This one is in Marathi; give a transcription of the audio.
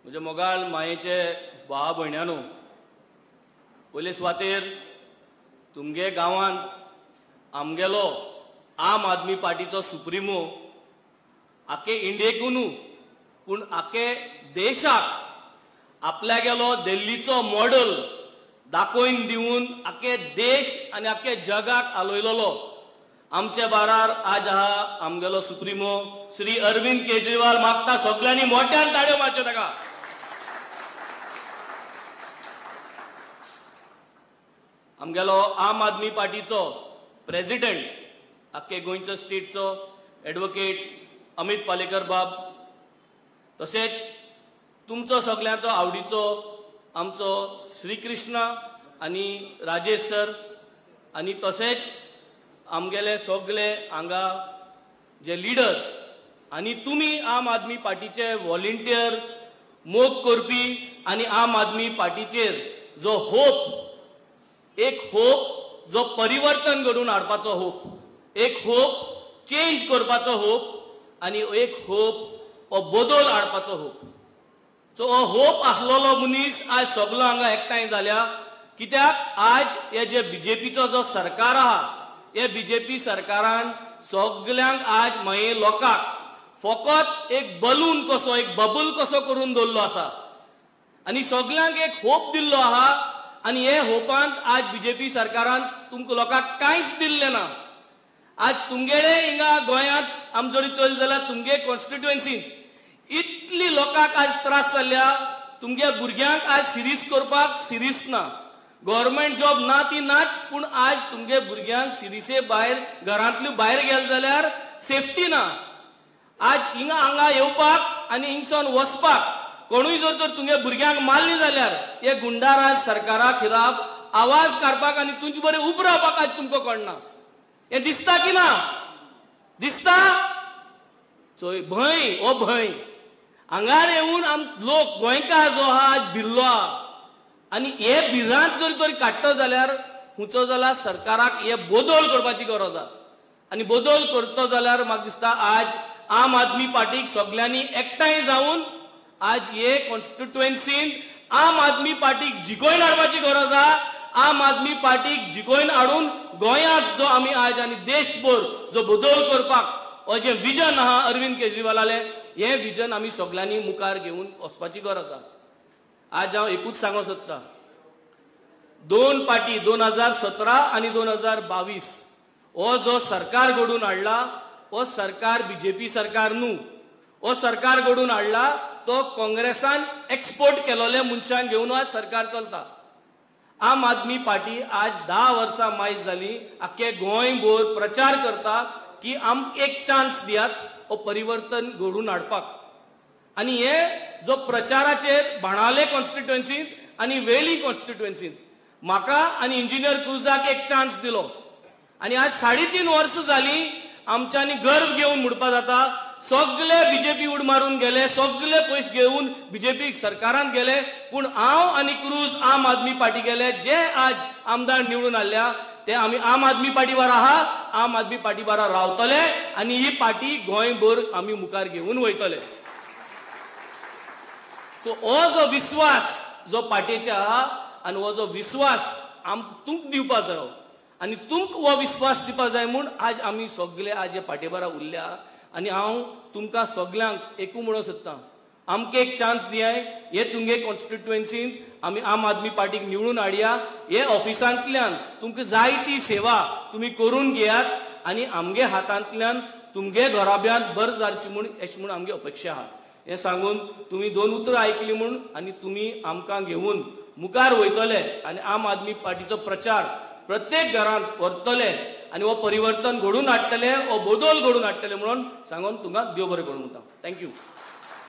म्हजे मोगाळ मायेचे भाव भयण्यानो, पयले सुवातेर तुमगे गांवांत आमगेलो आम आदमी पार्टीचो सुप्रिमो आखे इंडियेकून पूण आखे देशाक आपल्यागेलो दिल्लीचो मॉडेल दाखोवन दिवन आखे देश आनी आखे जगाक आलोयलोलो आमचे बारार आज आहा आमगेलो सुप्रिमो श्री अरविंद केजरीवाल. मागता सगळ्यांनी मोठ्यान ताळयो मारच्यो ताका. आमगेलो आम आदमी पार्टीचो प्रेसिडेंट आख्खे गोंयचो स्टेटचो एडवोकेट अमित पालेकर बाब, तशेंच तुमचो सगळ्यांचो आवडीचो आमचो श्री कृष्णा आनी राजेश सर, आनी तशेंच आमगेले सगळे हांगा जे लिडर्स आनी तुमी आम आदमी पार्टीचे व्हॉलिंटियर मोग करपी आनी आम आदमी पार्टीचेर जो होप, एक होप जो परिवर्तन घडून हाडपाचो होप, एक होप चेंज करपाचो होप आनी एक होप हो बदल हाडपाचो होप. सो हो होप आसलोलो मनीस आज सगळो हांगा एकठांय जाल्या. कित्याक आज हे जे बीजेपीचो जो सरकार आहा, हे बीजेपी सरकारान सगळ्यांक आज माये लोकांक फकत एक बलून कसो, एक बबल कसो करून दवरलो आसा आनी सगळ्यांक एक होप दिल्लो आहा. आनी हे होपांत आज बीजेपी सरकारान तुमकां लोकांक कांयच दिल्लें ना. आज तुमगेले हिंगा गोंयांत आमचोरी चल जाल्यार तुमगे कॉन्स्टिट्युएन्सींत इतली लोकांक आज त्रास जाल्ल्या. तुमगे भुरग्यांक आज सिरीज करपाक सिरीज ना, गव्हर्मेंट जॉब ना ती नाच, पूण आज तुमगे भुरग्यांक सिरीसे भायर घरांतल्यो भायर गेले जाल्यार सेफ्टी ना. आज हांगा येवपाक आनी हिंगसून वचपाक कोणूय जर तर तुमगे भुरग्यांक मारली जाल्यार हे गुंडाराज सरकारा खिलाफ आवाज काडपाक आनी तुमचे बरें उबे रावपाक आज तुमकां कळना. हे दिसता की ना? दिसता? चोय भंय, हो भंय हांगार येवन लोक गोंयकार जो आहा आज भिल्लो आहा. आनी हे भिरांत जर तर काडटो जाल्यार हुंचो जाल्यार सरकाराक हे बदल करपाची गरज आहा. आनी बदल करतो जाल्यार म्हाका दिसता आज आम आदमी पार्टीक सगळ्यांनी एकठांय जावन आज हे कॉन्स्टिट्युएन्सींत आम आदमी पार्टीक जिखोवन हाडपाची गरज आहा. आम आदमी पार्टीक जिखोवन हाडून गोंयांत जो आमी आज आनी देशभर जो बदल करपाक हो जे विजन आहा अरविंद केजरीवालाले, हे विजन आमी सगळ्यांनी मुखार घेवन वचपाची गरज आहा. आज हांव एकूच सांगूंक सोदतां, दोन पार्टी 2017 आनी 2022 हो जो सरकार घडून हाडला, हो सरकार बीजेपी सरकार न्हू. हो सरकार घडून हाडला तो काँग्रेसान एक्सपोर्ट केलोले मनशांक घेवन आज सरकार चलता. आम आदमी पार्टी आज 10 वर्सां मायज जाली आख्खे गोंयभर प्रचार करता की आमकां एक चान्स दियात हो परिवर्तन घडून हाडपाक. आनी हे जो प्रचाराचेर बाणावले कॉन्स्टिट्युएन्सींत आनी वेली कॉन्स्टिट्युएन्सींत म्हाका आनी इंजिनियर क्रुजाक एक चान्स दिलो. आनी आज 3.5 वर्सां जाली आमच्यांनी गर्व घेवन म्हणपाक जाता सगळे बीजेपी उड मारून गेले, सगळे पयस घेवन बीजेपी सरकारांत गेले, पूण हांव आनी क्रूज आम आदमी पार्टी गेले. जे आज आमदार निवडून हाडल्या ते आमी आम आदमी पार्टी बारा आहा, आम आदमी पार्टी बारा रावतले आनी ही पार्टी गोंयभर आमी मुखार घेवन वयतले. सो हो जो विश्वास जो पार्टीचे आहा आनी हो जो विश्वास तुमकां दिवपा जायो आनी तुमकां हो विश्वास दिवपा जाय म्हूण आज आमी सगळे आज हे पार्टी बारा उरल्या. आनी हांव तुमकां सगळ्यांक एकू म्हणूंक सोदतां, आमकां एक चान्स दियाय. हे तुमगे कॉन्स्टिट्युएन्सींत आमी आम आदमी पार्टीक निवडून हाडया. हे ऑफिसांतल्यान तुमकां जाय ती सेवा तुमी करून घेयात आनी आमगे हातांतल्यान तुमगे घराब्यांत बरें जावची म्हूण अशी म्हूण आमगे अपेक्षा आहा. हें सांगून तुमी 2 उतरां आयकली म्हूण आनी तुमी आमकां घेवन मुखार वयतले आनी आम आदमी पार्टीचो प्रचार प्रत्येक घरांत व्हरतले आनी हो परिवर्तन घडून हाडटले, हो बदल घडून हाडटले म्हणून सांगून तुमकां देव बरें करूं म्हणटा. थँक्यू.